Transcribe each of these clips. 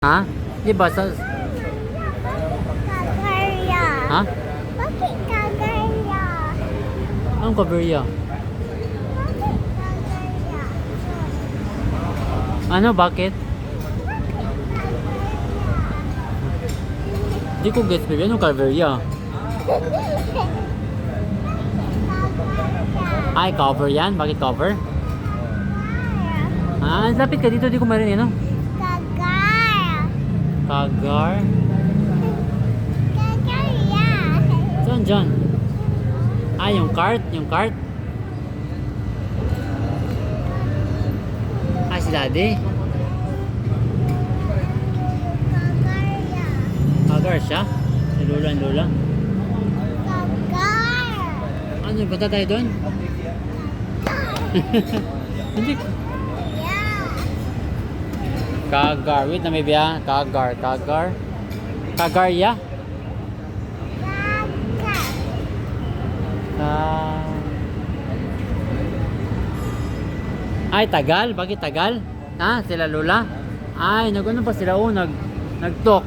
Ha? Di ba sa... Kagarya. Ha? Bakit kagarya? Anong kaberya? Bakit kagarya? Ano, bakit? Di ko guess, baby. Anong kaberya? Ay, cover yan? Bakit cover? Ah, lapit ka dito. Di ko marinig, ano? Kagar. Kagar? Kagarya. Saan dyan? Ah, yung cart? Yung cart? Ah, si daddy? Kagarya. Kagar siya? Si Lula, Lula? Kagar. Ano, punta tayo doon? Hindi. Yeah. Kagar. Wait na, maybe ah. Kagar. Kagar. Kagarya? Kagar. Ay, Tagal? Bakit Tagal? Ha? Sila Lola? Ay, nag-ano pa sila? Oh, nag-talk.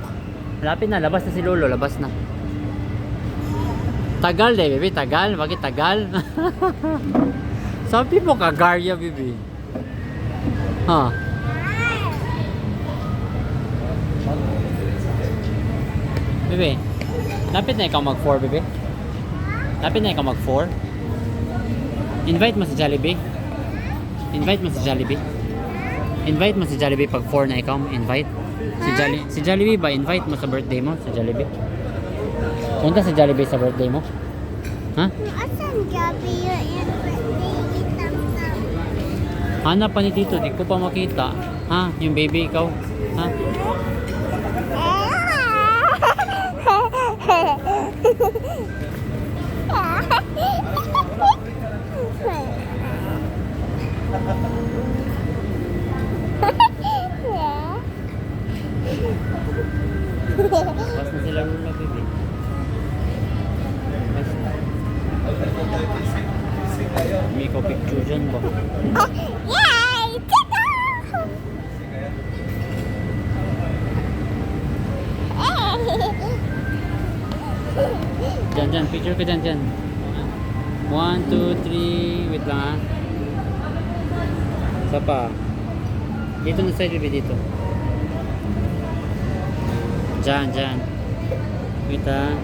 Malapit na. Labas na si Lolo. Labas na. Tagal eh, baby. Tagal. Bakit Tagal? Sabi mo Kagarya, baby. Ha? Bebe, lapit na ikaw mag-4, bebe. Lapit na ikaw mag-4. Invite mo si Jollibee. Invite mo si Jollibee. Invite mo si Jollibee pag 4 na ikaw. Invite. Si Jollibee ba? Invite mo sa birthday mo, si Jollibee. Punta si Jollibee sa birthday mo. Ha? Asan gabi yun? Baby tam-tam. Hanap pa ni Tito, di ko pa makita. Ha? Yung baby ikaw. Ha? Bas na sila Lula, baby. Bas na. May ko picture dyan ba? Yay! Tada! Dyan, dyan. Picture ka dyan, dyan. 1, 2, 3. Wait lang ha. Isa pa. Dito na side, baby, dito. Dyan, dyan. Wait ha.